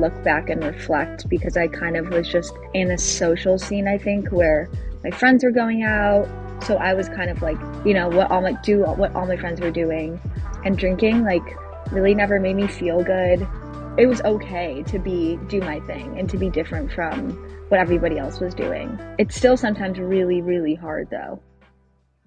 look back and reflect, because I kind of was just in a social scene, I think, where my friends were going out. So I was kind of like, what all my friends were doing, and drinking like really never made me feel good. It was okay to do my thing and to be different from what everybody else was doing. It's still sometimes really, really hard though.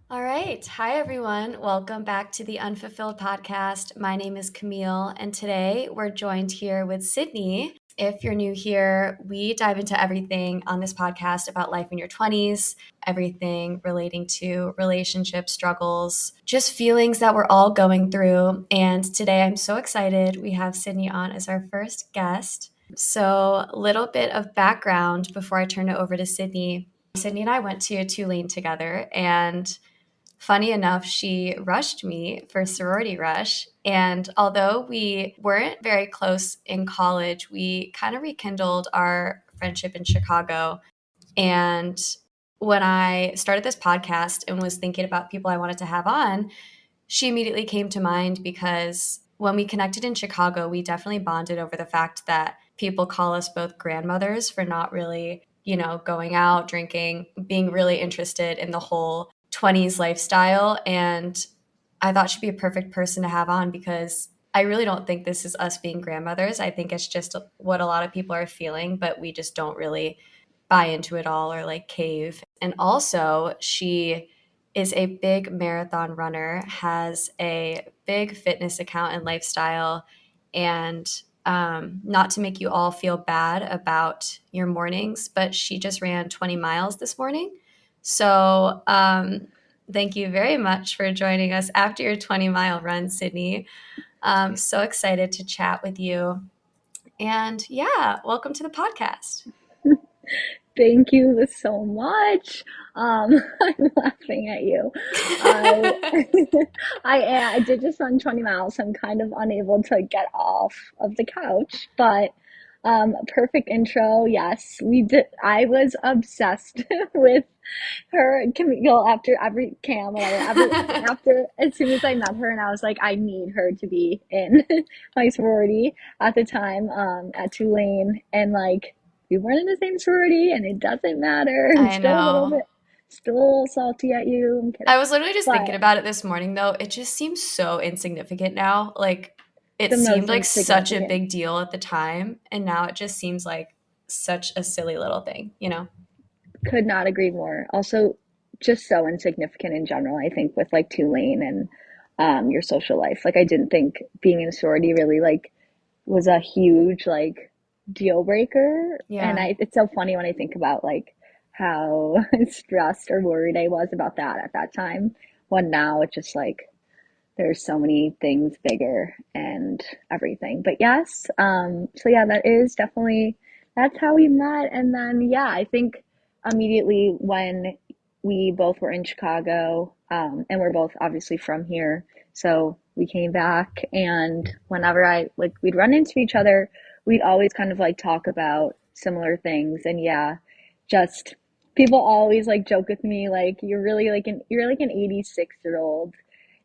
All right. Hi, everyone. Welcome back to the Unfulfilled podcast. My name is Camille, and today we're joined here with Sydney. If you're new here, we dive into everything on this podcast about life in your 20s, everything relating to relationship struggles, just feelings that we're all going through. And today I'm so excited. We have Sydney on as our first guest. So, a little bit of background before I turn it over to Sydney. Sydney and I went to Tulane together, and funny enough, she rushed me for sorority rush. And although we weren't very close in college, we kind of rekindled our friendship in Chicago. And when I started this podcast and was thinking about people I wanted to have on, she immediately came to mind because when we connected in Chicago, we definitely bonded over the fact that people call us both grandmothers for not really, going out, drinking, being really interested in the whole 20s lifestyle. And I thought she'd be a perfect person to have on because I really don't think this is us being grandmothers. I think it's just what a lot of people are feeling, but we just don't really buy into it all or like cave. And also, she is a big marathon runner, has a big fitness account and lifestyle, and not to make you all feel bad about your mornings, but she just ran 20 miles this morning. So thank you very much for joining us after your 20-mile run, Sydney. So excited to chat with you. And yeah, welcome to the podcast. Thank you so much. I'm laughing at you. I did just run 20 miles. So I'm kind of unable to get off of the couch, but perfect intro. Yes, we did. I was obsessed with her and Camille after every Cam, whatever. After as soon as I met her, and I was like, I need her to be in my sorority at the time, at Tulane, and like we weren't in the same sorority, and it doesn't matter. I'm I know. still a little salty at you. I'm kidding, I was literally just thinking but about it this morning, though. It just seems so insignificant now. Like, it the seemed most like such a insignificant. big deal at the time. And now it just seems like such a silly little thing, you know? Could not agree more. Also, just so insignificant in general, I think, with like Tulane and your social life. Like, I didn't think being in a sorority really like was a huge like deal breaker. And Yeah. it's so funny when I think about like how stressed or worried I was about that at that time. When now it's just like there's so many things bigger and everything. But yes, so yeah, that is definitely that's how we met. And then yeah, I think immediately when we both were in Chicago, and we're both obviously from here, so we came back, and whenever I like we'd run into each other, we'd always kind of like talk about similar things. And yeah, just people always like joke with me like you're like an 86-year-old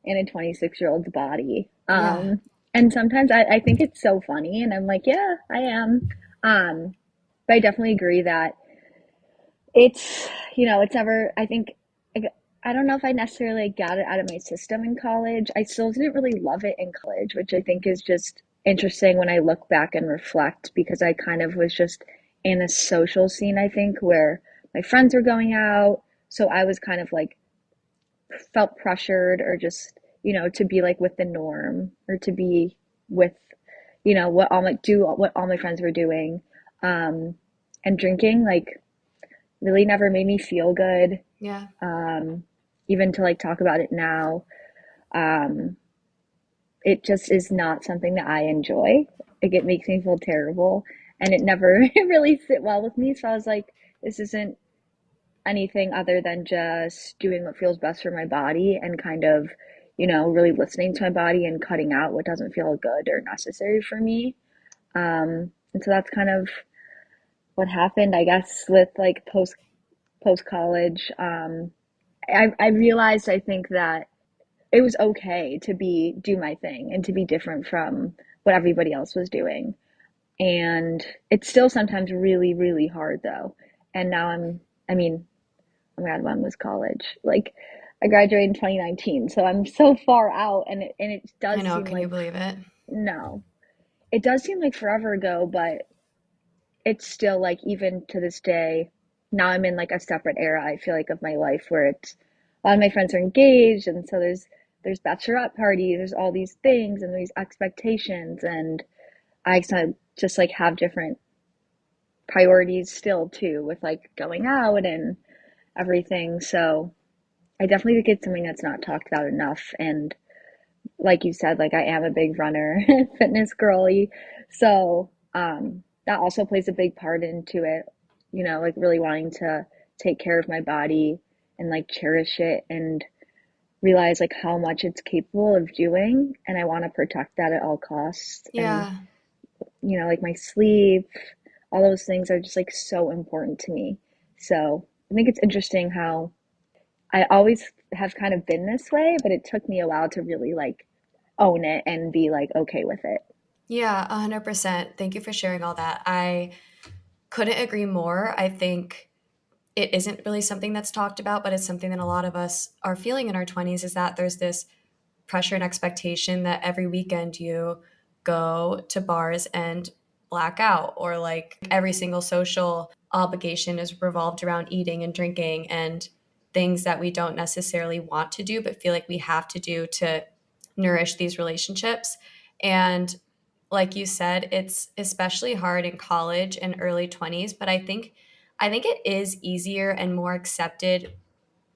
in a 26-year-old's body. Yeah. And sometimes I think it's so funny, and I'm like, yeah, I am. But I definitely agree that it's, it's never, I think, I don't know if I necessarily got it out of my system in college. I still didn't really love it in college, which I think is just interesting when I look back and reflect, because I kind of was just in a social scene, I think, where my friends were going out. So I was kind of like felt pressured, or just to be like with the norm, or to be with what all my friends were doing, um and drinking like really never made me feel good, Yeah. um even to like talk about it now. um it just is not something that I enjoy. Like, it makes me feel terrible, and it never really sit well with me. So I was like, this isn't anything other than just doing what feels best for my body, and kind of, really listening to my body and cutting out what doesn't feel good or necessary for me. And so that's kind of what happened, I guess, with like post college. I realized, I think, that it was okay to do my thing and to be different from what everybody else was doing. And it's still sometimes really, really hard though. And now I mean, oh my God, when was college? Like, I graduated in 2019, so I'm so far out, and it I does know, seem can you like believe it? no, it does seem like forever ago, but it's still like even to this day. Now I'm in like a separate era. I feel like of my life where it's a lot of my friends are engaged, and so there's bachelorette parties, there's all these things and these expectations, and I kind of just like have different priorities still too with like going out and everything. So I definitely think it's something that's not talked about enough. And like you said, like I am a big runner, fitness girly. So that also plays a big part into it, like really wanting to take care of my body and like cherish it and realize like how much it's capable of doing. And I want to protect that at all costs. And, Yeah. like my sleep, all those things are just like so important to me. So I think it's interesting how I always have kind of been this way, but it took me a while to really like own it and be like okay with it. Yeah, 100%. Thank you for sharing all that. I couldn't agree more. I think it isn't really something that's talked about, but it's something that a lot of us are feeling in our 20s is that there's this pressure and expectation that every weekend you go to bars and black out, or like every single social obligation is revolved around eating and drinking and things that we don't necessarily want to do but feel like we have to do to nourish these relationships. And like you said, it's especially hard in college and early 20s, but I think it is easier and more accepted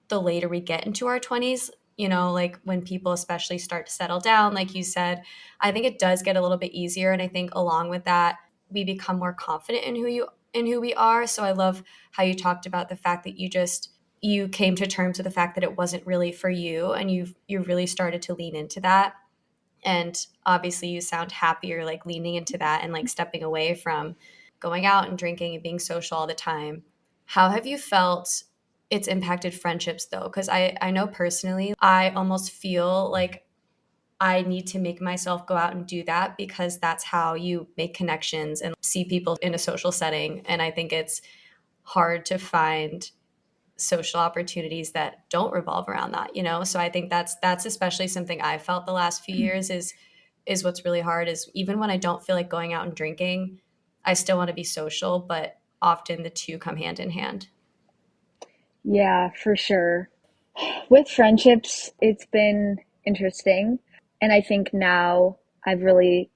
the later we get into our 20s, like when people especially start to settle down, like you said. I think it does get a little bit easier, and I think along with that, we become more confident in who we are. So I love how you talked about the fact that you came to terms with the fact that it wasn't really for you, and you really started to lean into that. And obviously you sound happier like leaning into that and like stepping away from going out and drinking and being social all the time. How have you felt it's impacted friendships though? Because I know personally, I almost feel like I need to make myself go out and do that because that's how you make connections and see people in a social setting. And I think it's hard to find social opportunities that don't revolve around that. So I think that's especially something I felt the last few years is what's really hard, is even when I don't feel like going out and drinking, I still want to be social, but often the two come hand in hand. Yeah, for sure. With friendships, it's been interesting. And I think now I've really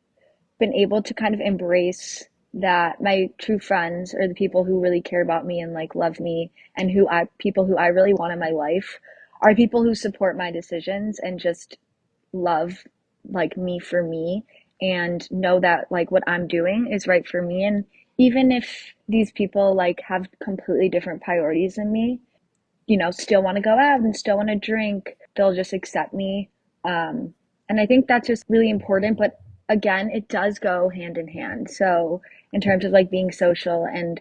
been able to kind of embrace that my true friends or the people who really care about me and like love me and people who I really want in my life are people who support my decisions and just love like me for me and know that like what I'm doing is right for me. And even if these people like have completely different priorities than me, still want to go out and still want to drink, they'll just accept me. And I think that's just really important. But again, it does go hand in hand. So, in terms of like being social, and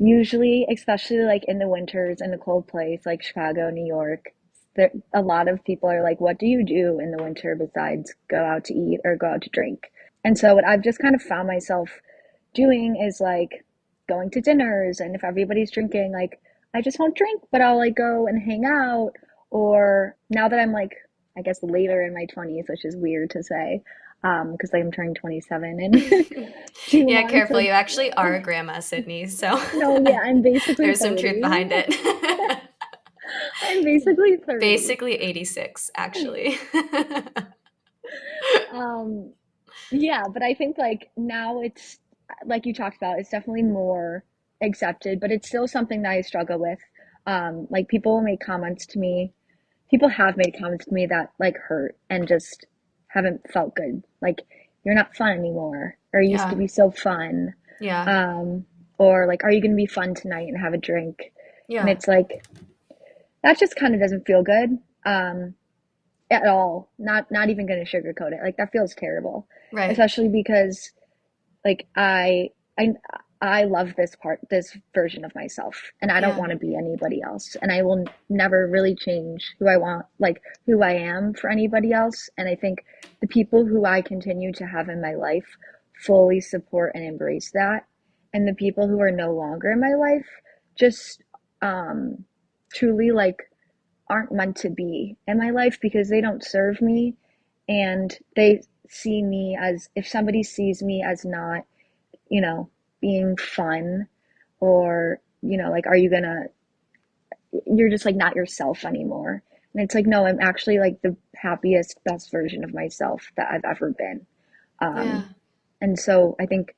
usually, especially like in the winters in a cold place like Chicago, New York, a lot of people are like, what do you do in the winter besides go out to eat or go out to drink? And so, what I've just kind of found myself doing is like going to dinners, and if everybody's drinking, like I just won't drink, but I'll like go and hang out. Or now that I'm like, I guess later in my 20s, which is weird to say, because like I'm turning 27 in 2 Yeah, months. careful. So You actually are a grandma, Sydney. So no, yeah, I'm basically there's some truth 30. behind it. I'm basically 30. Basically 86, actually. Um, yeah, but I think like now it's like you talked about, it's definitely more accepted, but it's still something that I struggle with. Like people will make comments to me. People have made comments to me that like hurt and just haven't felt good. Like you're not fun anymore, or you used to Yeah. be so fun. Yeah. Um, or like, are you going to be fun tonight and have a drink? And Yeah. it's like that just kind of doesn't feel good. Um, at all. Not even going to sugarcoat it. Like that feels terrible, Right. especially because like I love this version of myself, and I don't Yeah. want to be anybody else, and I will never really change who I want, like who I am for anybody else. And I think the people who I continue to have in my life fully support and embrace that. And the people who are no longer in my life just um, truly like aren't meant to be in my life because they don't serve me and they see me as if somebody sees me as not, you know, being fun or, like, are you gonna, you're just like not yourself anymore. And it's like, no, I'm actually like the happiest, best version of myself that I've ever been. Yeah. Um, and so I think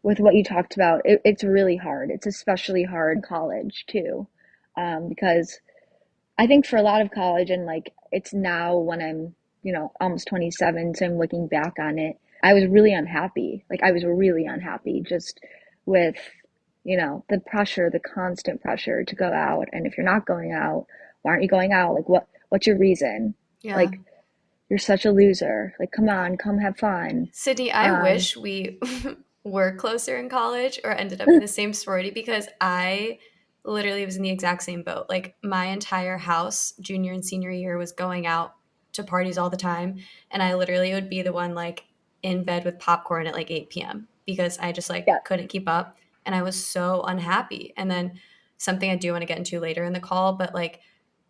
with what you talked about, it's really hard. It's especially hard in college too, because I think for a lot of college, and like it's now when I'm, almost 27, so I'm looking back on it. I was really unhappy. Like I was really unhappy just with, the pressure, the constant pressure to go out. And if you're not going out, why aren't you going out? Like what's your reason? Yeah. Like you're such a loser. Like come on, come have fun. Sydney, I Um, wish we were closer in college or ended up in the same sorority because I literally was in the exact same boat. Like my entire house, junior and senior year, was going out to parties all the time. And I literally would be the one like in bed with popcorn at like 8 p.m. because I just like yeah. couldn't keep up. And I was so unhappy. And then something I do want to get into later in the call, but like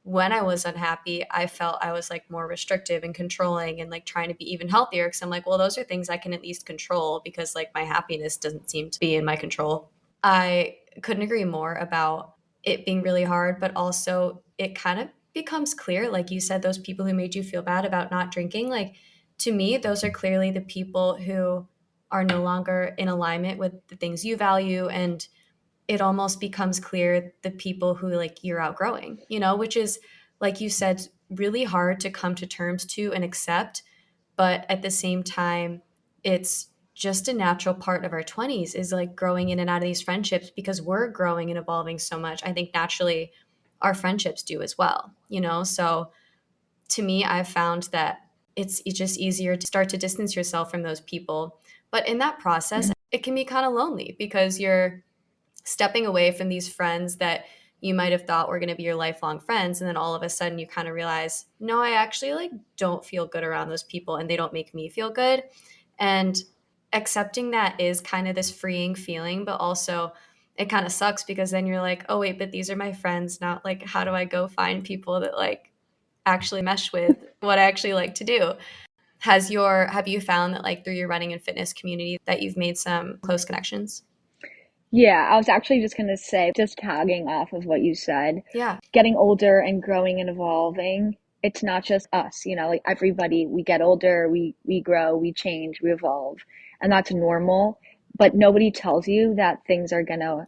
when I was unhappy, I felt I was like more restrictive and controlling and like trying to be even healthier because I'm like, well, those are things I can at least control because like my happiness doesn't seem to be in my control. I couldn't agree more about it being really hard, but also it kind of becomes clear, like you said, those people who made you feel bad about not drinking, like to me, those are clearly the people who are no longer in alignment with the things you value, and it almost becomes clear the people who like you're outgrowing, which is, like you said, really hard to come to terms to and accept. But at the same time, it's just a natural part of our 20s is like growing in and out of these friendships because we're growing and evolving so much. I think naturally our friendships do as well, So to me, I've found that it's just easier to start to distance yourself from those people. But in that process, it can be kind of lonely because you're stepping away from these friends that you might have thought were going to be your lifelong friends, and then all of a sudden you kind of realize, no, I actually like don't feel good around those people and they don't make me feel good. And accepting that is kind of this freeing feeling, but also it kind of sucks because then you're like, oh wait, but these are my friends, not like how do I go find people that like actually mesh with what I actually like to do. Have you found that like through your running and fitness community that you've made some close connections? Yeah, I was actually just gonna say, just tagging off of what you said, Yeah. getting older and growing and evolving. It's not just us, like everybody, we get older, we grow, we change, we evolve, and that's normal. But nobody tells you that things are gonna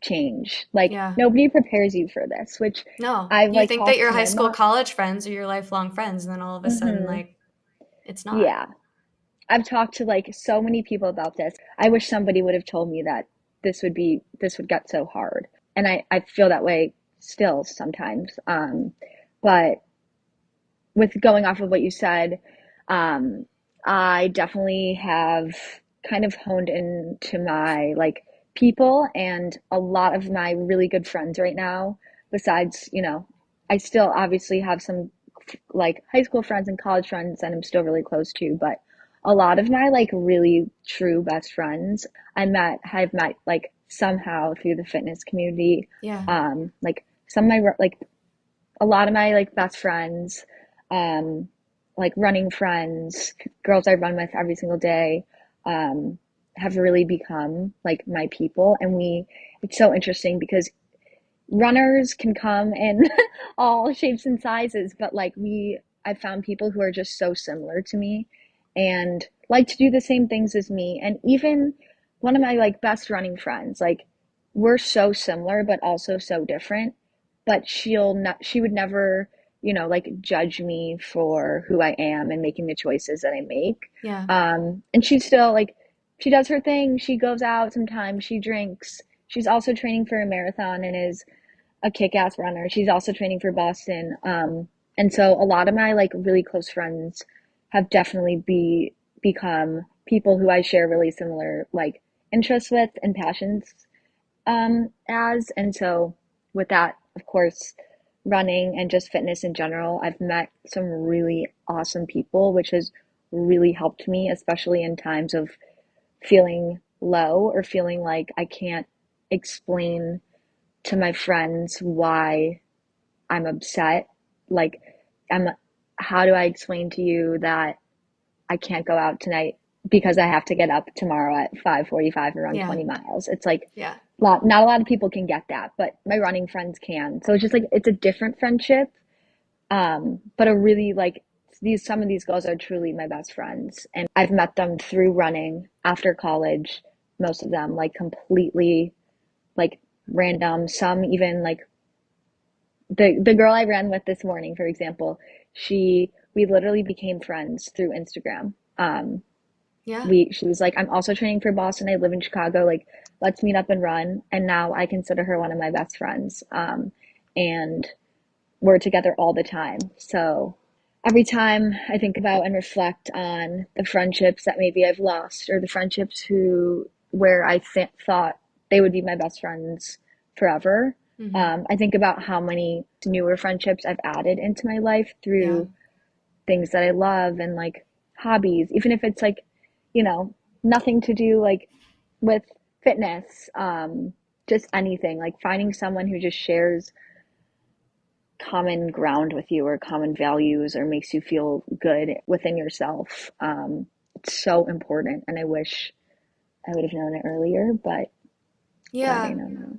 change. Like Yeah. nobody prepares you for this, which No, I've you like think that talked your to high my school, mom. college friends are your lifelong friends, and then all of a sudden, Hmm. like, it's not. Yeah, I've talked to like so many people about this. I wish somebody would have told me that this would get so hard. And I feel that way still sometimes. But with going off of what you said, um, I definitely have kind of honed into my like people and a lot of my really good friends right now, besides, I still obviously have some like high school friends and college friends that I'm still really close to, but a lot of my like really true best friends have met like somehow through the fitness community. Yeah. Like some of my like a lot of my like best friends, um, like running friends, girls I run with every single day, um, have really become like my people. And it's so interesting because runners can come in all shapes and sizes, but like I've found people who are just so similar to me and like to do the same things as me. And even one of my like best running friends, like we're so similar but also so different. But she would never, like judge me for who I am and making the choices that I make. Yeah. And she's still like she does her thing. She goes out sometimes, she drinks. She's also training for a marathon and is a kick-ass runner. She's also training for Boston. And so a lot of my like really close friends have definitely become people who I share really similar like interests with and passions as. And so with that, of course, running and just fitness in general, I've met some really awesome people, which has really helped me, especially in times of feeling low or feeling like I can't explain to my friends why I'm upset. Like, I'm, how do I explain to you that I can't go out tonight because I have to get up tomorrow at 5:45 and run Yeah. 20 miles? It's like, Yeah. not a lot of people can get that, but my running friends can. So it's just like, it's a different friendship. But a really like, some of these girls are truly my best friends, and I've met them through running after college, most of them like completely like random, some even like the girl I ran with this morning, for example, we literally became friends through Instagram. Yeah. We she was like, I'm also training for Boston. I live in Chicago. Like, let's meet up and run. And now I consider her one of my best friends. And we're together all the time. So every time I think about and reflect on the friendships that maybe I've lost, or the friendships who where thought they would be my best friends forever, Mm-hmm. I think about how many newer friendships I've added into my life Yeah. through things that I love and like hobbies, even if it's like, you know, nothing to do like with fitness, just anything, like finding someone who just shares common ground with you or common values or makes you feel good within yourself. It's so important. And I wish I would have known it earlier, but glad I Yeah. know now.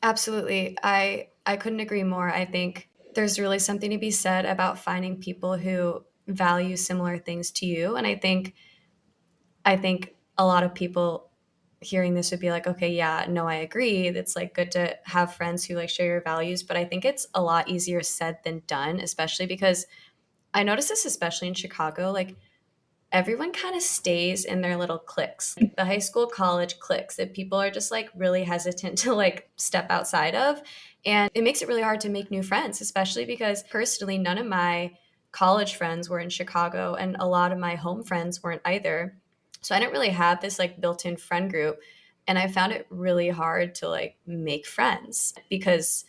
Absolutely. I couldn't agree more. I think there's really something to be said about finding people who value similar things to you. And I think a lot of people hearing this would be like, okay, yeah, no, I agree. It's like good to have friends who like share your values, but I think it's a lot easier said than done, especially because I noticed this especially in Chicago. Like everyone kind of stays in their little cliques, like the high school college cliques that people are just like really hesitant to like step outside of, and it makes it really hard to make new friends, especially because personally none of my college friends were in Chicago and a lot of my home friends weren't either, so I didn't really have this like built-in friend group, and I found it really hard to like make friends because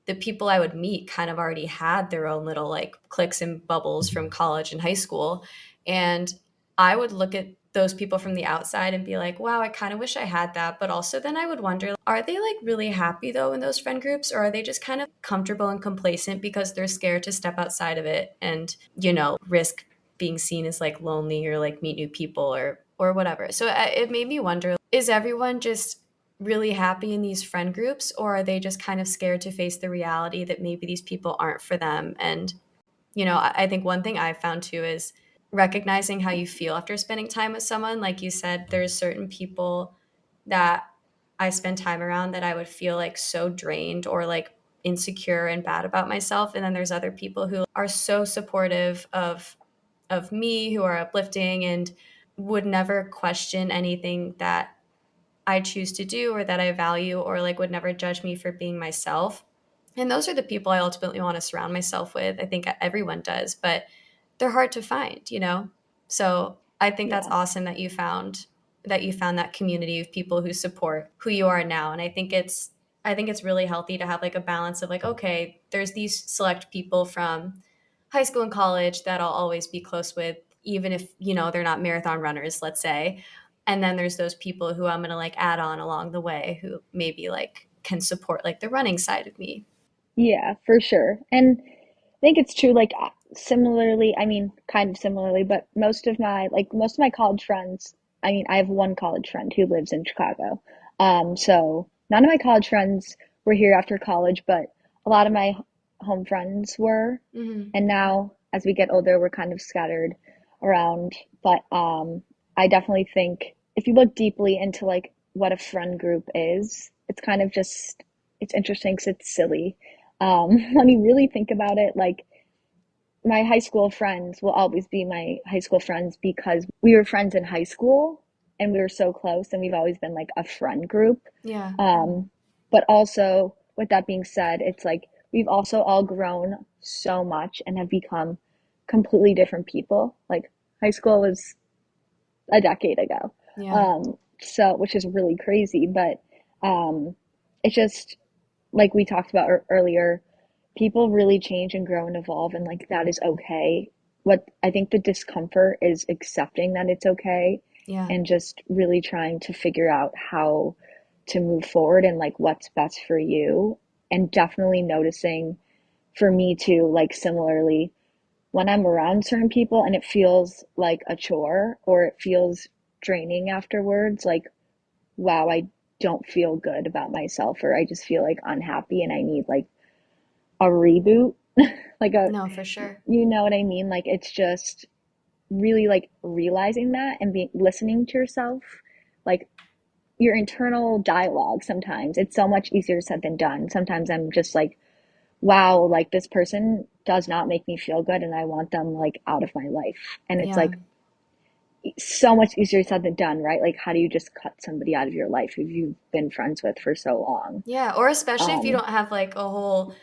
the people I would meet kind of already had their own little like cliques and bubbles from college and high school. And I would look at those people from the outside and be like, wow, I kind of wish I had that. But also then I would wonder, are they like really happy though in those friend groups? Or are they just kind of comfortable and complacent because they're scared to step outside of it and, risk being seen as like lonely or like meet new people or whatever. So it made me wonder, is everyone just really happy in these friend groups, or are they just kind of scared to face the reality that maybe these people aren't for them? And I think one thing I've found too is recognizing how you feel after spending time with someone. Like you said, there's certain people that I spend time around that I would feel like so drained or like insecure and bad about myself, and then there's other people who are so supportive of me, who are uplifting and would never question anything that I choose to do or that I value, or like would never judge me for being myself. And those are the people I ultimately want to surround myself with. I think everyone does, but they're hard to find. So I think that's Yeah. awesome that you found that community of people who support who you are now. And I think it's really healthy to have like a balance of like, okay, there's these select people from high school and college that I'll always be close with, even if they're not marathon runners, let's say. And then there's those people who I'm going to like add on along the way who maybe like can support like the running side of me. Yeah, for sure. And I think it's true, like similarly, I mean, kind of similarly, but most of my college friends, I mean, I have one college friend who lives in Chicago. So none of my college friends were here after college, but a lot of my home friends were. Hmm. And now as we get older, we're kind of scattered around. But I definitely think if you look deeply into like what a friend group is, it's kind of just it's interesting because it's silly. When you really think about it, like my high school friends will always be my high school friends because we were friends in high school and we were so close and we've always been like a friend group. Yeah. Um, but also, with that being said, it's like we've also all grown so much and have become completely different people. Like high school was a decade ago. Yeah. So, which is really crazy, but it's just like we talked about earlier, people really change and grow and evolve, and like that is okay. What I think the discomfort is accepting that it's okay Yeah. and just really trying to figure out how to move forward and like what's best for you. And definitely noticing for me too, like similarly, when I'm around certain people and it feels like a chore or it feels draining afterwards, like, wow, I don't feel good about myself, or I just feel like unhappy and I need like a reboot. Like a, No, for sure. you know what I mean? Like it's just really like realizing that and being listening to yourself, like your internal dialogue. Sometimes it's so much easier said than done. Sometimes I'm just like, wow, like this person does not make me feel good and I want them like out of my life. And it's Yeah. like so much easier said than done, right? Like how do you just cut somebody out of your life who you've been friends with for so long? Yeah. Or especially if you Um, don't have like a whole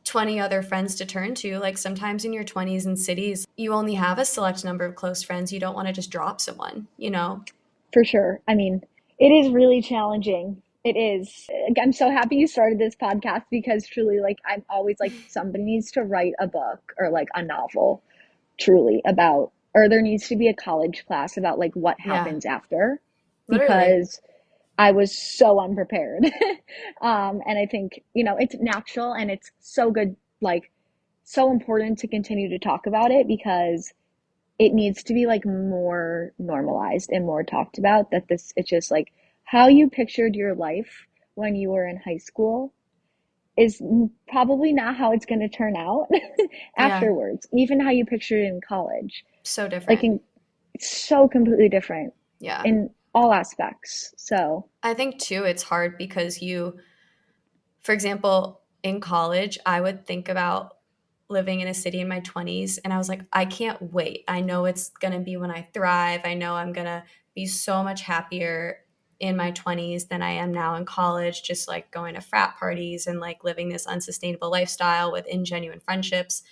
20 other friends to turn to. Like sometimes in your 20s in cities, you only have a select number of close friends. You don't want to just drop someone, you know? for sure. I mean, it is really challenging. It is. I'm so happy you started this podcast because truly, like, I'm always like, somebody needs to write a book or like a novel, truly, about, or there needs to be a college class about like what Yeah, happens after, literally. because I was so unprepared. And I think, it's natural and it's so good, like, so important to continue to talk about it because it needs to be like more normalized and more talked about, that this it's just like how you pictured your life when you were in high school is probably not how it's going to turn out Yeah, afterwards, even how you pictured it in college, so like different. it's so completely different Yeah. in all aspects. So I think too, it's hard because for example, in college, I would think about living in a city in my 20s and I was like, I can't wait. I know it's going to be when I thrive. I know I'm going to be so much happier in my 20s than I am now in college, just like going to frat parties and like living this unsustainable lifestyle with ingenuine friendships.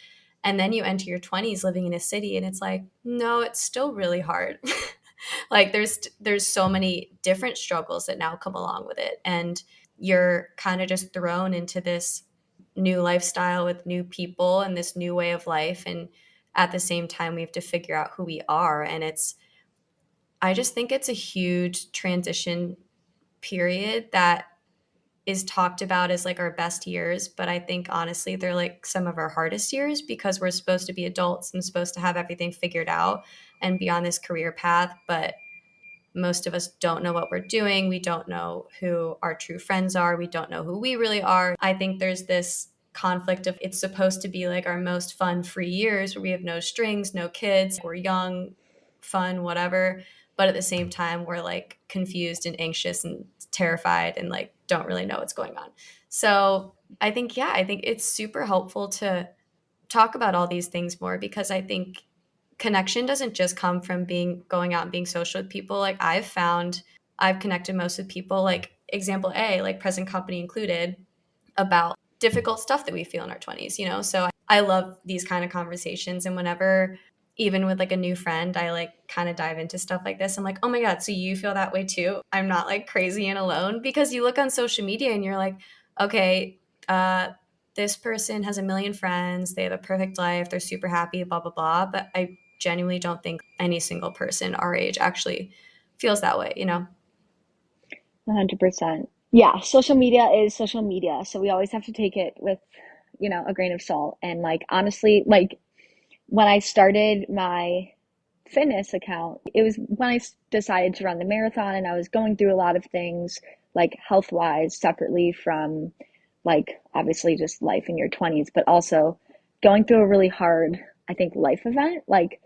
And then you enter your 20s living in a city and it's like, no, it's still really hard. Like there's so many different struggles that now come along with it, and you're kind of just thrown into this new lifestyle with new people and this new way of life, and at the same time we have to figure out who we are. And it's I just think it's a huge transition period that is talked about as like our best years, but I think honestly they're like some of our hardest years because we're supposed to be adults and supposed to have everything figured out and be on this career path, but most of us don't know what we're doing. We don't know who our true friends are. We don't know who we really are. I think there's this conflict of it's supposed to be like our most fun free years where we have no strings, no kids, we're young, fun, whatever. But at the same time, we're like confused and anxious and terrified and like don't really know what's going on. So I think, yeah, I think it's super helpful to talk about all these things more because I think connection doesn't just come from being going out and being social with people. Like I've found I've connected most with people, like example A, like present company included, about difficult stuff that we feel in our 20s, you know? So I love these kind of conversations. And whenever, even with like a new friend, I like kind of dive into stuff like this, I'm like, oh my God, so you feel that way too? I'm not like crazy and alone, because you look on social media and you're like, okay, this person has a million friends, they have a perfect life, they're super happy, blah, blah, blah. But I genuinely don't think any single person our age actually feels that way, you know? 100%. Yeah, social media is social media, so we always have to take it with, a grain of salt. And like honestly, like when I started my fitness account, it was when I decided to run the marathon and I was going through a lot of things like health wise, separately from like obviously just life in your 20s, but also going through a really hard, I think, life event. Like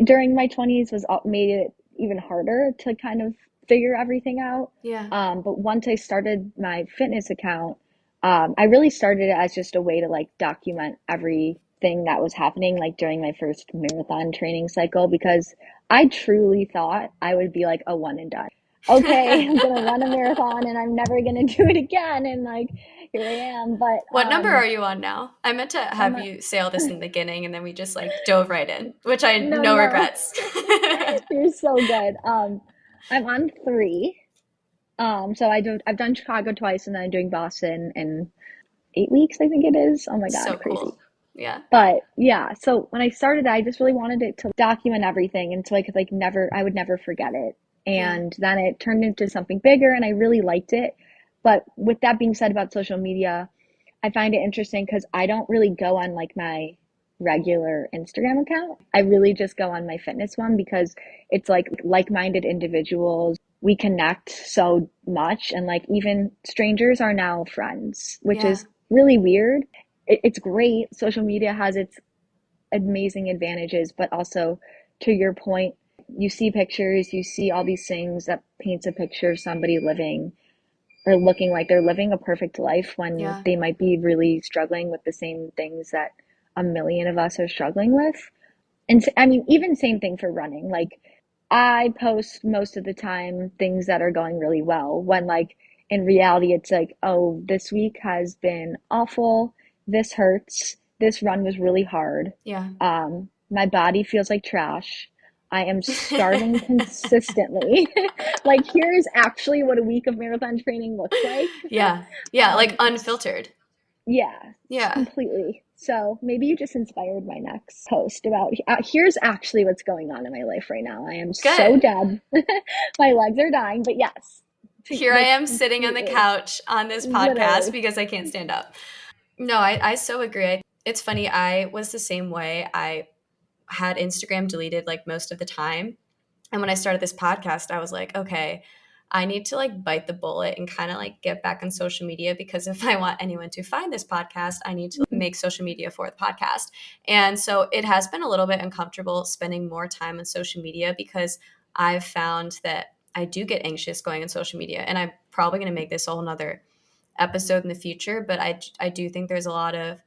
during my 20s was made it even harder to kind of figure everything out. Yeah. But once I started my fitness account, I really started it as just a way to like document everything that was happening like during my first marathon training cycle, because I truly thought I would be like a one and done. Okay, I'm gonna run a marathon and I'm never gonna do it again. And like here I am. But What number are you on now? I meant to I'm have a, you say all this in the beginning and then we just like dove right in, which I no, no no, regrets. you're so good. I'm on three. So I've done Chicago twice and then I'm doing Boston in 8 weeks, I think it is. Oh my God, So crazy. cool. Yeah. But yeah, so when I started, I just really wanted it to document everything and so I could like I would never forget it. Yeah. And then it turned into something bigger and I really liked it. But with that being said about social media, I find it interesting because I don't really go on like my regular Instagram account. I really just go on my fitness one because it's like-minded individuals. We connect so much and like even strangers are now friends, which Yeah. is really weird. It's great. Social media has its amazing advantages, but also to your point, you see pictures, you see all these things that paints a picture of somebody living or looking like they're living a perfect life when Yeah. they might be really struggling with the same things that a million of us are struggling with. And I mean, even same thing for running. Like, I post most of the time things that are going really well when, like, in reality, it's like, oh, this week has been awful. This hurts. This run was really hard. Yeah. My body feels like trash. I am starving consistently. Like, here's actually what a week of marathon training looks like. Yeah. Yeah. Like Um, unfiltered. yeah, Yeah. completely. So maybe you just inspired my next post about here's actually what's going on in my life right now. I am so Good. dead. My legs are dying, but yes, Here I like am sitting on the completely, couch on this podcast literally. because I can't stand up. No, I so agree. It's funny. I was the same way. I had Instagram deleted like most of the time. And when I started this podcast, I was like, okay, I need to like bite the bullet and kind of like get back on social media because if I want anyone to find this podcast, I need to make social media for the podcast. And so it has been a little bit uncomfortable spending more time on social media because I've found that I do get anxious going on social media. And I'm probably going to make this a whole nother episode in the future, but I do think there's a lot of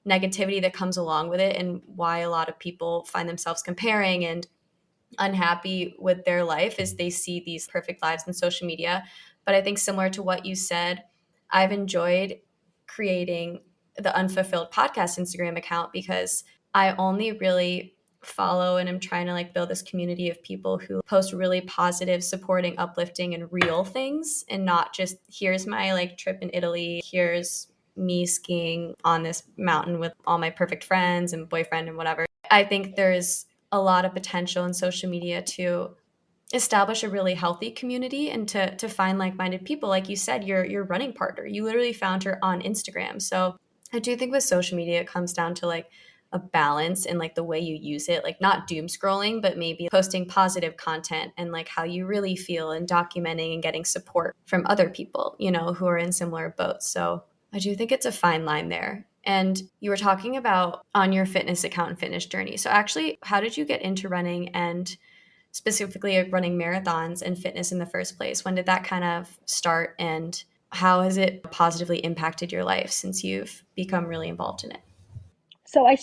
negativity that comes along with it and why a lot of people find themselves comparing and unhappy with their life is they see these perfect lives in social media. But I think similar to what you said, I've enjoyed creating the Unfulfilled Podcast Instagram account because I only really follow and I'm trying to like build this community of people who post really positive, supporting, uplifting, and real things and not just here's my like trip in Italy, here's me skiing on this mountain with all my perfect friends and boyfriend and whatever. I think there's a lot of potential in social media to establish a really healthy community and to find like-minded people. Like you said, your running partner, you literally found her on Instagram. So I do think with social media it comes down to like a balance and like the way you use it, like not doom scrolling, but maybe posting positive content and like how you really feel and documenting and getting support from other people, you know, who are in similar boats. So I do think it's a fine line there. And you were talking about on your fitness account and fitness journey. So actually, how did you get into running and specifically running marathons and fitness in the first place? When did that kind of start and how has it positively impacted your life since you've become really involved in it? So I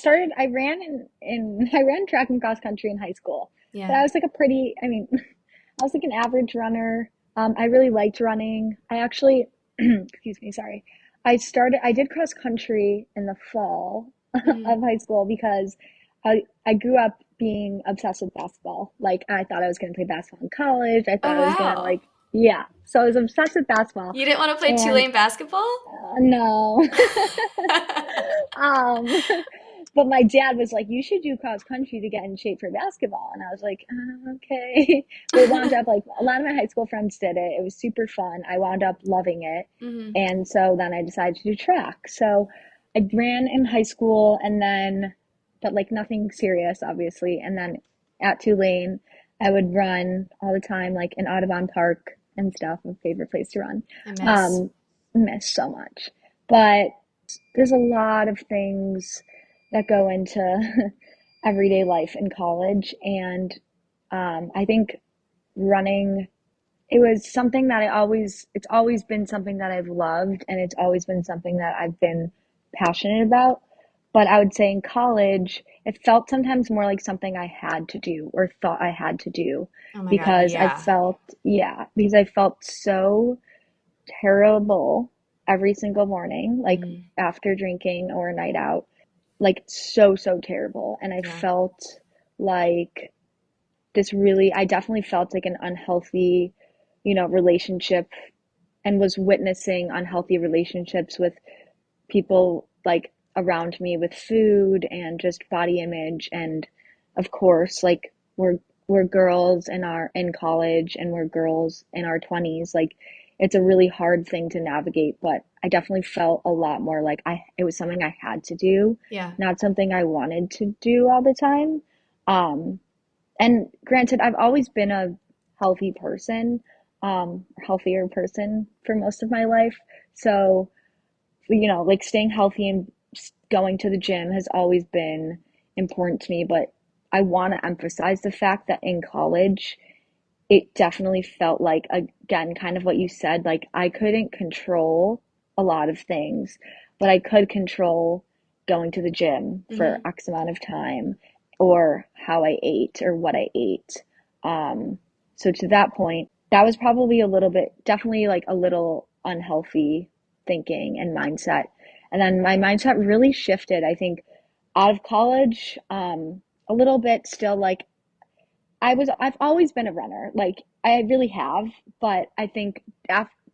ran I ran track and cross country in high school, but Yeah. I was like a pretty, I mean, I was like an average runner. I really liked running. I actually, excuse me, sorry. I did cross country in the fall Hmm. of high school because I grew up being obsessed with basketball. Like, I thought I was going to play basketball in college. I Oh, thought I was going to, wow. like, yeah. So I was obsessed with basketball. You didn't want to play And two-lane basketball? no. Um, but my dad was like, "You should do cross country to get in shape for basketball." And I was like, "Okay." But it wound up like a lot of my high school friends did it. It was super fun. I wound up loving it. Hmm. And so then I decided to do track. So I ran in high school and then, but like nothing serious, obviously. And then at Tulane, I would run all the time, like in Audubon Park and stuff, my favorite place to run. I miss. Um, Miss so much. But there's a lot of things that go into everyday life in college. And I think running, it was something that it's always been something that I've loved and it's always been something that I've been passionate about. But I would say in college, it felt sometimes more like something I had to do or thought I had to do Oh my God, yeah. because I felt so terrible every single morning, like Hmm. after drinking or a night out, like so, so terrible. And I Yeah. felt like I definitely felt like an unhealthy, relationship and was witnessing unhealthy relationships with people like around me with food and just body image. And of course, like we're girls in college, and we're girls in our 20s. Like it's a really hard thing to navigate, but I definitely felt a lot more like I it was something I had to do, Yeah. not something I wanted to do all the time. Um, and granted, I've always been a healthy person, healthier person for most of my life. So, like staying healthy and going to the gym has always been important to me. But I want to emphasize the fact that in college, it definitely felt like, again, kind of what you said, like I couldn't control a lot of things, but I could control going to the gym for Mm-hmm. X amount of time, or how I ate or what I ate. Um, so to that point, that was probably a little bit, definitely like a little unhealthy thinking and mindset. And then my mindset really shifted, I think, out of college, a little bit still like I've always been a runner. Like I really have, but I think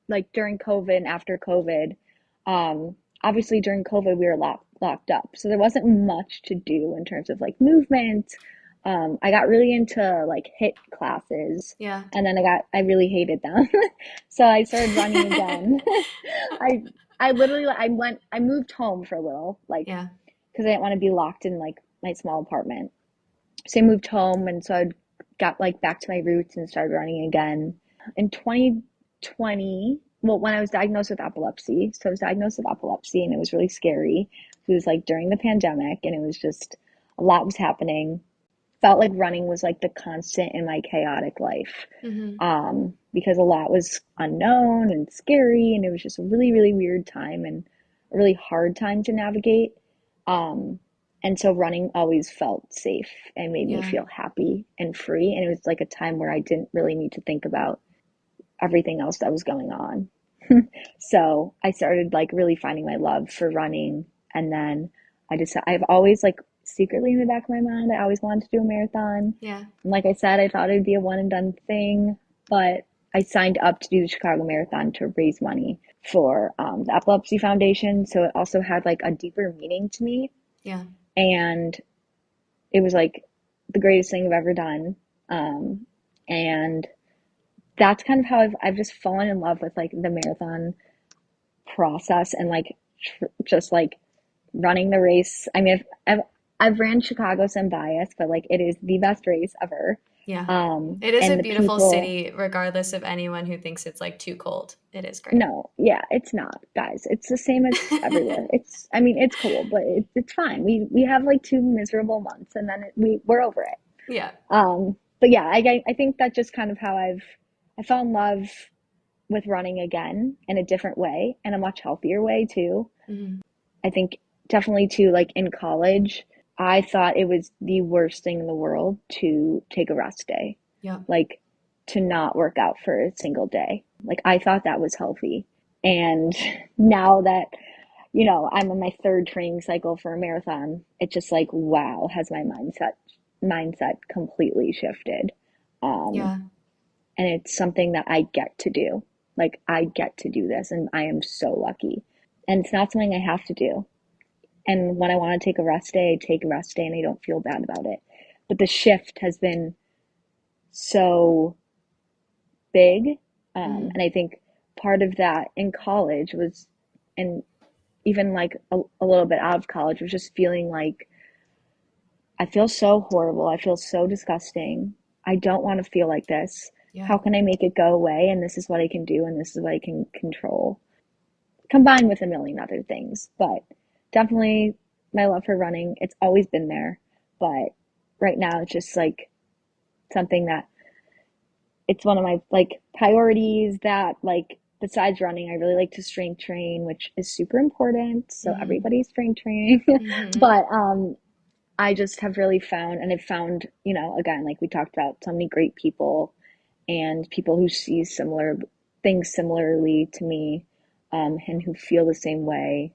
like during COVID and after COVID, obviously during COVID we were locked up. So there wasn't much to do in terms of like movement. I got really into like hit classes, Yeah. and then I really hated them. So I started running again. I I literally I moved home for a little, like Yeah. because I didn't want to be locked in like my small apartment. So I moved home, and so I got like back to my roots and started running again in 2020. Well, when I was diagnosed with epilepsy. So I was diagnosed with epilepsy, and it was really scary. It was like during the pandemic, and it was just a lot was happening. Felt like running was like the constant in my chaotic life, Mm-hmm. because a lot was unknown and scary, and it was just a really, really weird time and a really hard time to navigate. Um, and so running always felt safe and made me Yeah. feel happy and free. And it was like a time where I didn't really need to think about everything else that was going on. So I started like really finding my love for running. And then I've always like secretly in the back of my mind, I always wanted to do a marathon. Yeah. And like I said, I thought it'd be a one and done thing, but I signed up to do the Chicago Marathon to raise money for the Epilepsy Foundation. So it also had like a deeper meaning to me. Yeah. And it was like the greatest thing I've ever done. Um, and that's kind of how I've just fallen in love with like the marathon process, and like just like running the race. I mean, I've ran Chicago, so I'm biased, but like it is the best race ever. Yeah. It is a And the beautiful people, city, regardless of anyone who thinks it's like too cold. It is great. no, yeah, it's not, guys. It's the same as everywhere. I mean, it's cool, but it's fine. We have like 2 miserable months, and then we're over it. Yeah. But yeah, I think that's just kind of how I fell in love with running again in a different way, and a much healthier way too. Mm-hmm. I think definitely too, like in college, I thought it was the worst thing in the world to take a rest day, Yeah. like to not work out for a single day. Like I thought that was healthy. And now that, I'm on my third training cycle for a marathon, it's just like, wow, has my mindset completely shifted. Um, Yeah. and it's something that I get to do. Like I get to do this, and I am so lucky. And it's not something I have to do. And when I want to take a rest day, I take a rest day, and I don't feel bad about it. But the shift has been so big. Mm-hmm. And I think part of that in college was, and even like a little bit out of college, was just feeling like I feel so horrible. I feel so disgusting. I don't want to feel like this. Yeah. How can I make it go away? And this is what I can do, and this is what I can control, combined with a million other things. But definitely my love for running, it's always been there. But right now it's just like something that it's one of my like priorities, that like besides running, I really like to strength train, which is super important. So Mm-hmm. everybody's strength training. Mm-hmm. But I just have really found, and I've found, again, like we talked about, so many great people and people who see similar things similarly to me, and who feel the same way.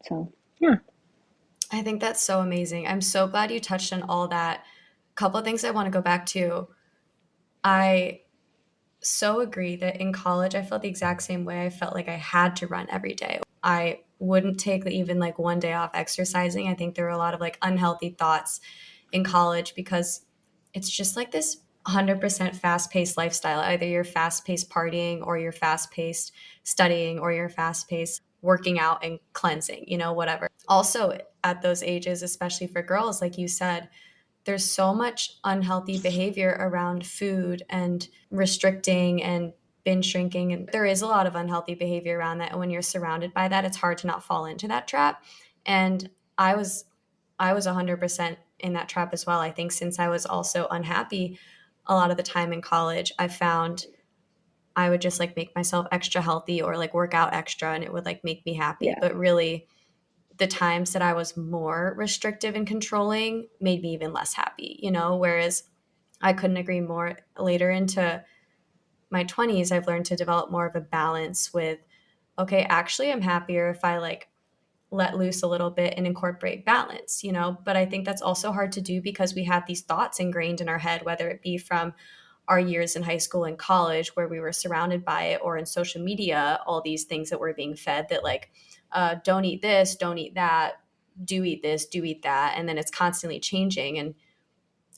So, yeah. I think that's so amazing. I'm so glad you touched on all that. A couple of things I want to go back to. I so agree that in college I felt the exact same way. I felt like I had to run every day. I wouldn't take even like one day off exercising. I think there were a lot of like unhealthy thoughts in college because it's just like this 100% fast paced lifestyle. Either you're fast paced partying or you're fast paced studying or you're fast paced working out and cleansing, whatever. Also, at those ages, especially for girls, like you said, there's so much unhealthy behavior around food and restricting and binge shrinking. And there is a lot of unhealthy behavior around that. And when you're surrounded by that, it's hard to not fall into that trap. And I was I was 100% in that trap as well. I think since I was also unhappy a lot of the time in college, I found I would just like make myself extra healthy or like work out extra and it would like make me happy. Yeah. But really, the times that I was more restrictive and controlling made me even less happy, whereas I couldn't agree more. Later into my 20s, I've learned to develop more of a balance with, okay, actually, I'm happier if I like let loose a little bit and incorporate balance, But I think that's also hard to do because we have these thoughts ingrained in our head, whether it be from our years in high school and college where we were surrounded by it or in social media, all these things that we're being fed that like, don't eat this, don't eat that, do eat this, do eat that. And then it's constantly changing. And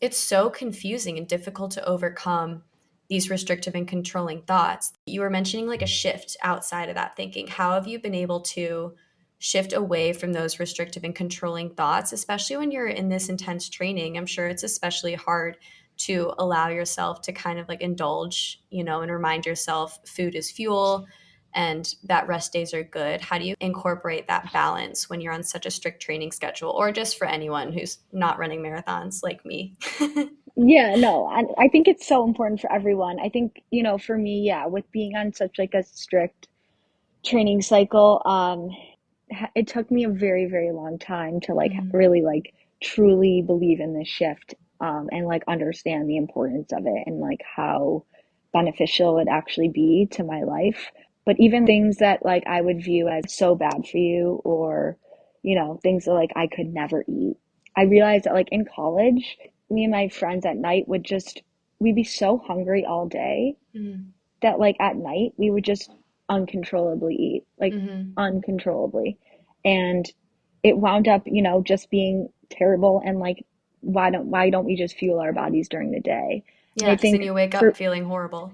it's so confusing and difficult to overcome these restrictive and controlling thoughts. You were mentioning like a shift outside of that thinking. How have you been able to shift away from those restrictive and controlling thoughts, especially when you're in this intense training? I'm sure it's especially hard to allow yourself to kind of like indulge, and remind yourself food is fuel and that rest days are good. How do you incorporate that balance when you're on such a strict training schedule, or just for anyone who's not running marathons like me? Yeah, no, I think it's so important for everyone. I think, for me, yeah, with being on such like a strict training cycle, it took me a very, very long time to like Mhm. really like truly believe in this shift, and like understand the importance of it and like how beneficial it actually be to my life. But even things that like I would view as so bad for you or, things that like I could never eat. I realized that like in college, me and my friends at night we'd be so hungry all day Mhm. that like at night we would just uncontrollably eat, like Mhm. uncontrollably. And it wound up, just being terrible and like why don't we just fuel our bodies during the day? And Yeah, I because then think you wake up for feeling horrible.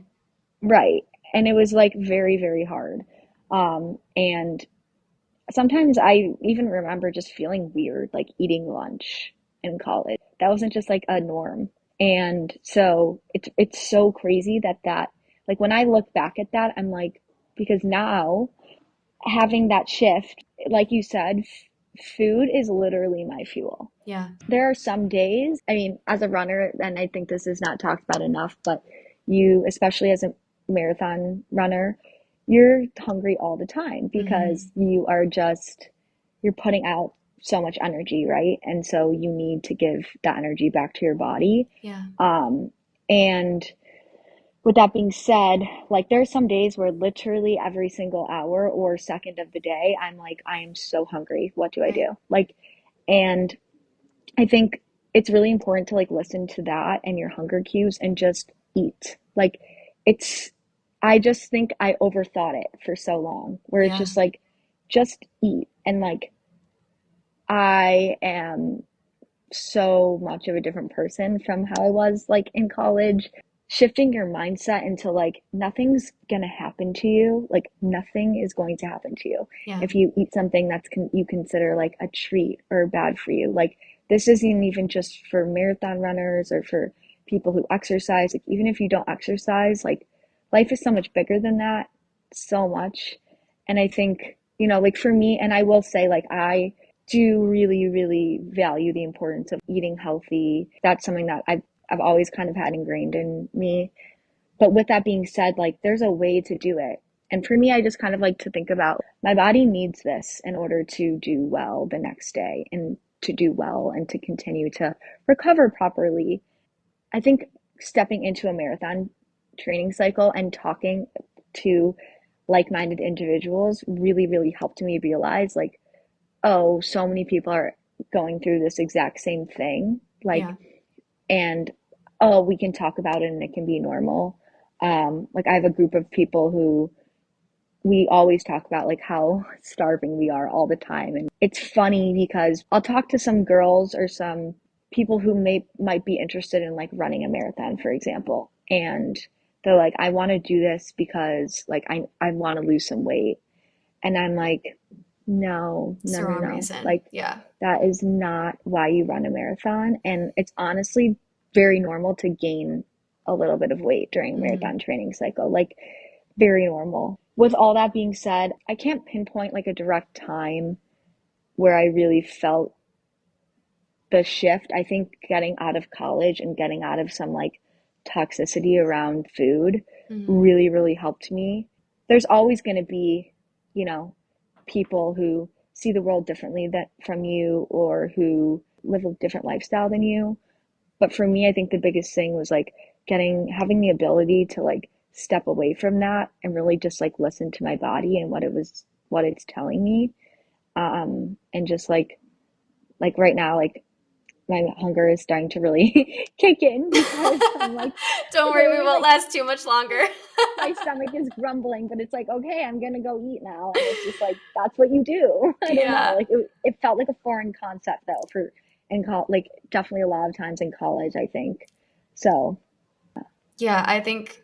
right. And it was like very, very hard. And sometimes I even remember just feeling weird, like eating lunch in college. That wasn't just like a norm. And so it's so crazy that like when I look back at that, I'm like, because now having that shift, like you said, food is literally my fuel. Yeah. There are some days, I mean, as a runner, and I think this is not talked about enough, but you, especially as a marathon runner, you're hungry all the time because Mhm. you're putting out so much energy, right? And so you need to give that energy back to your body. Yeah. And with that being said, like there are some days where literally every single hour or second of the day, I'm like, I am so hungry. What do I Right. do? Like, and I think it's really important to like listen to that and your hunger cues and just eat. Like it's I just think I overthought it for so long, where it's Yeah. just like just eat. And like I am so much of a different person from how I was like in college. Shifting your mindset into like nothing's gonna happen to you, like nothing is going to happen to you Yeah. if you eat something you consider like a treat or bad for you. Like this isn't even just for marathon runners or for people who exercise. Like even if you don't exercise, like life is so much bigger than that, so much. And I think, like for me, and I will say like I do really, really value the importance of eating healthy. That's something that I've always kind of had ingrained in me. But with that being said, like there's a way to do it. And for me, I just kind of like to think about my body needs this in order to do well the next day and to do well and to continue to recover properly. I think stepping into a marathon training cycle and talking to like-minded individuals really, really helped me realize like, oh, so many people are going through this exact same thing. Like, Yeah. and oh, we can talk about it and it can be normal. Like I have a group of people who we always talk about like how starving we are all the time. And it's funny because I'll talk to some girls or some people who might be interested in like running a marathon, for example. And they're like, I want to do this because like I want to lose some weight. And I'm like, no, It's no, the no, wrong no. reason. Like Yeah. that is not why you run a marathon. And it's honestly very normal to gain a little bit of weight during a Mm-hmm. marathon training cycle. Like very normal. With all that being said, I can't pinpoint like a direct time where I really felt the shift. I think getting out of college and getting out of some like toxicity around food Mm-hmm. really, really helped me. There's always going to be, you know, people who see the world differently that from you or who live a different lifestyle than you. But for me, I think the biggest thing was like having the ability to like step away from that and really just like listen to my body and what it's telling me. And just like right now, like my hunger is starting to really kick in because I'm like Don't worry, we literally won't like last too much longer. my stomach is grumbling, but it's like, okay, I'm gonna go eat now. And it's just like, that's what you do. I don't know. Yeah. Like it felt like a foreign concept though like definitely a lot of times in college, I think. So Yeah, I think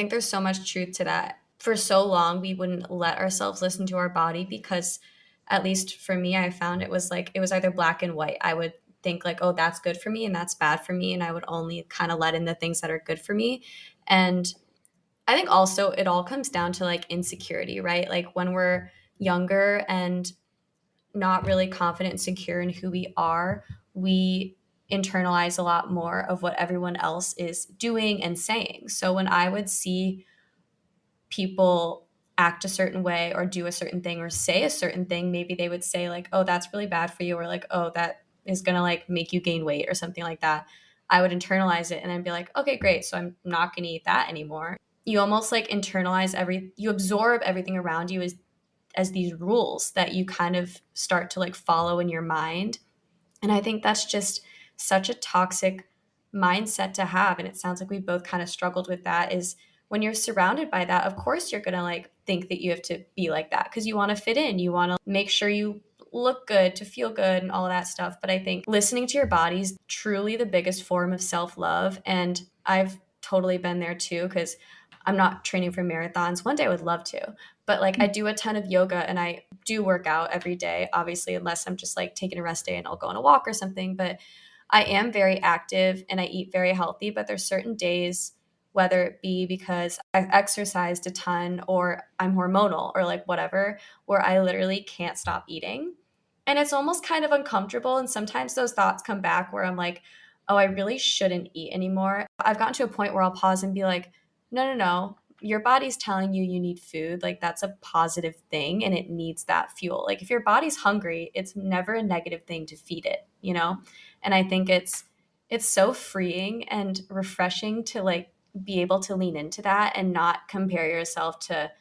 there's so much truth to that. For so long, we wouldn't let ourselves listen to our body because, at least for me, I found it was like it was either black and white. I would think like, oh, that's good for me and that's bad for me, and I would only kind of let in the things that are good for me. And I think also it all comes down to like insecurity, right? Like when we're younger and not really confident and secure in who we are, we internalize a lot more of what everyone else is doing and saying. So when I would see people act a certain way or do a certain thing or say a certain thing, maybe they would say like, "Oh, that's really bad for you," or like, "Oh, that is going to like make you gain weight," or something like that. I would internalize it and I'd be like, "Okay, great. So I'm not going to eat that anymore." You almost like you absorb everything around you as these rules that you kind of start to like follow in your mind. And I think that's just such a toxic mindset to have. And it sounds like we both kind of struggled with that is when you're surrounded by that, of course you're going to like think that you have to be like that because you want to fit in. You want to make sure you look good, to feel good and all of that stuff. But I think listening to your body is truly the biggest form of self-love. And I've totally been there too because I'm not training for marathons. One day I would love to, but like I do a ton of yoga and I do work out every day, obviously, unless I'm just like taking a rest day and I'll go on a walk or something. But I am very active and I eat very healthy. But there's certain days, whether it be because I've exercised a ton or I'm hormonal or like whatever, where I literally can't stop eating. And it's almost kind of uncomfortable. And sometimes those thoughts come back where I'm like, oh, I really shouldn't eat anymore. I've gotten to a point where I'll pause and be like, no, no, no, your body's telling you you need food. Like that's a positive thing and it needs that fuel. Like if your body's hungry, it's never a negative thing to feed it, you know? And I think it's so freeing and refreshing to like be able to lean into that and not compare yourself to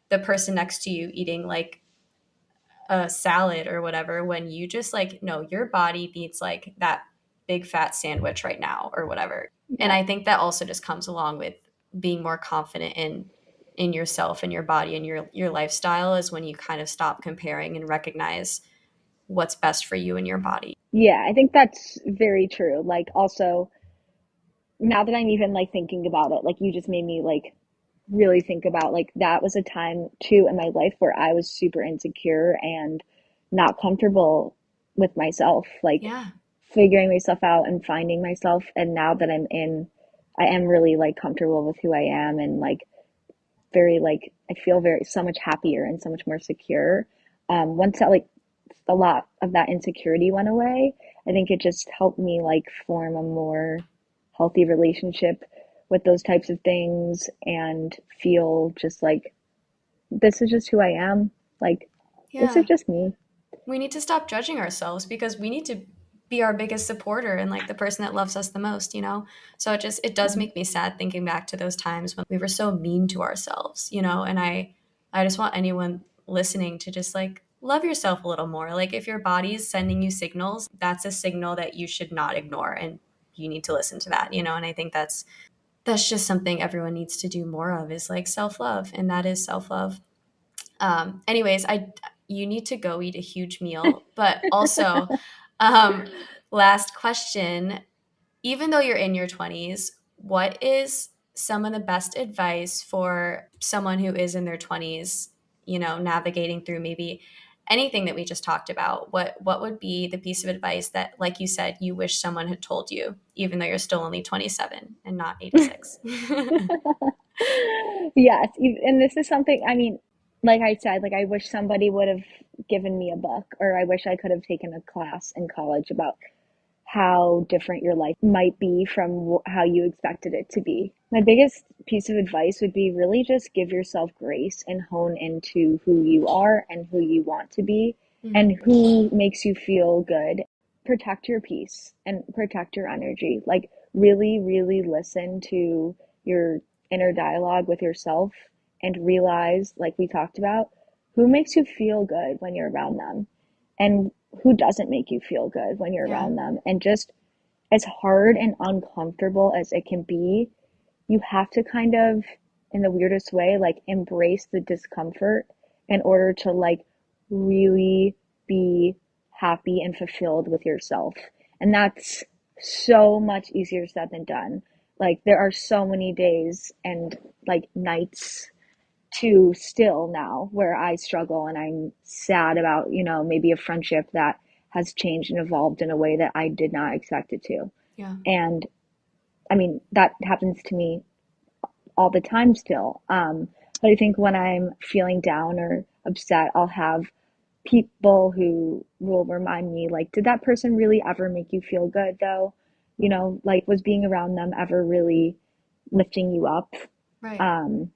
the person next to you eating like a salad or whatever when you just like no, your body needs like that big fat sandwich right now or whatever. And yeah. I think that also just comes along with being more confident in yourself and your body and your lifestyle is when you kind of stop comparing and recognize what's best for you and your body. Yeah, I think that's very true. Like also now that I'm even like thinking about it, like you just made me like really think about like that was a time too in my life where I was super insecure and not comfortable with myself, like Yeah. figuring myself out and finding myself. And now that I am really like comfortable with who I am and like very like I feel very so much happier and so much more secure. Once that like a lot of that insecurity went away, I think it just helped me like form a more healthy relationship with those types of things and feel just like this is just who I am. Like this is Yeah. just me. We need to stop judging ourselves because we need to be our biggest supporter and like the person that loves us the most, you know? So it does Yeah. make me sad thinking back to those times when we were so mean to ourselves, you know? And I just want anyone listening to just like love yourself a little more. Like if your body's sending you signals, that's a signal that you should not ignore and you need to listen to that, you know? And I think that's just something everyone needs to do more of is like self-love and that is self-love. Anyways, you need to go eat a huge meal, but also, um, last question, even though you're in your 20s, what is some of the best advice for someone who is in their 20s, navigating through maybe anything that we just talked about? What would be the piece of advice that, like you said, you wish someone had told you, even though you're still only 27 and not 86? Yes, and this is something, I mean, like I said, like I wish somebody would have given me a book, or I wish I could have taken a class in college about how different your life might be from how you expected it to be. My biggest piece of advice would be really just give yourself grace and hone into who you are and who you want to be and Mm, who makes you feel good. Protect your peace and protect your energy. Like, really, really listen to your inner dialogue with yourself and realize, like we talked about, who makes you feel good when you're around them and who doesn't make you feel good when you're yeah, around them. And just as hard and uncomfortable as it can be, you have to kind of, in the weirdest way, like embrace the discomfort in order to like really be happy and fulfilled with yourself. And that's so much easier said than done. Like, there are so many days and like nights to still now where I struggle and I'm sad about, maybe a friendship that has changed and evolved in a way that I did not expect it to. yeah, And I mean, that happens to me all the time still. But I think when I'm feeling down or upset, I'll have people who will remind me, like, did that person really ever make you feel good though? Like, was being around them ever really lifting you up? right. Um,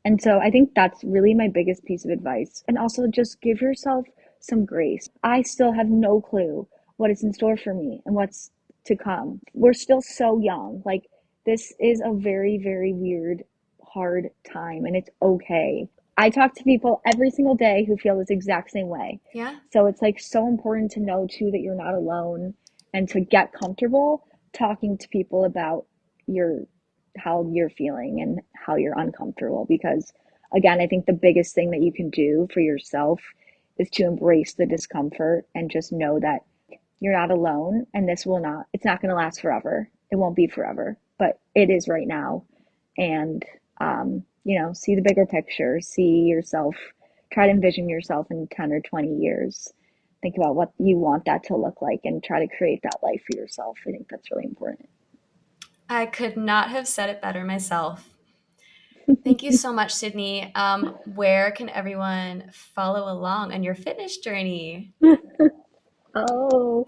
and so I think that's really my biggest piece of advice. And also just give yourself some grace. I still have no clue what is in store for me and what's to come. We're still so young. Like, this is a very, very weird, hard time, and it's okay. I talk to people every single day who feel this exact same way. Yeah. So it's like so important to know too that you're not alone and to get comfortable talking to people about your how you're feeling and how you're uncomfortable, because again, I think the biggest thing that you can do for yourself is to embrace the discomfort and just know that you're not alone, and it's not going to last forever. It won't be forever, but it is right now. And see the bigger picture, see yourself, try to envision yourself in 10 or 20 years. Think about what you want that to look like and try to create that life for yourself. I think that's really important. I could not have said it better myself. Thank you so much, Sydney. Where can everyone follow along on your fitness journey? Oh,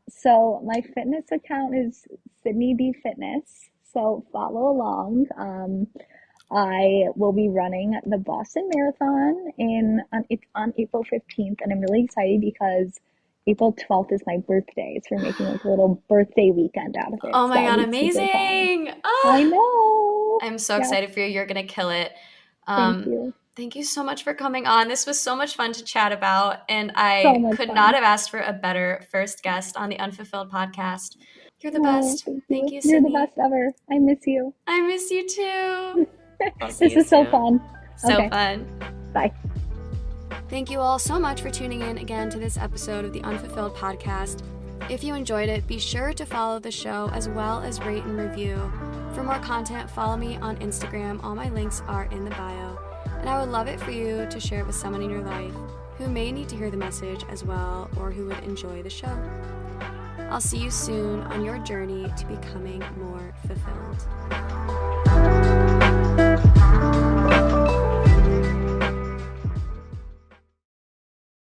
so my fitness account is Sydney D Fitness. So follow along. I will be running the Boston Marathon it's on April 15th, and I'm really excited because April 12th is my birthday. So we're making like a little birthday weekend out of it. Oh So my that'll God, be super fun. amazing. I Ah, know. I'm so Yes, excited for you. You're going to kill it. thank Um, you. Thank you so much for coming on. This was so much fun to chat about, and So I much could not fun. have asked for a better first guest on the Unfulfilled podcast. You're the Oh, best. thank Thank you. you, You're the Sydney. best ever. I miss you. I miss you too. I'll see This you is so soon. fun. So Okay, fun. bye. Thank you all so much for tuning in again to this episode of the Unfulfilled podcast. If you enjoyed it, be sure to follow the show as well as rate and review. For more content, follow me on Instagram. All my links are in the bio. And I would love it for you to share it with someone in your life who may need to hear the message as well, or who would enjoy the show. I'll see you soon on your journey to becoming more fulfilled.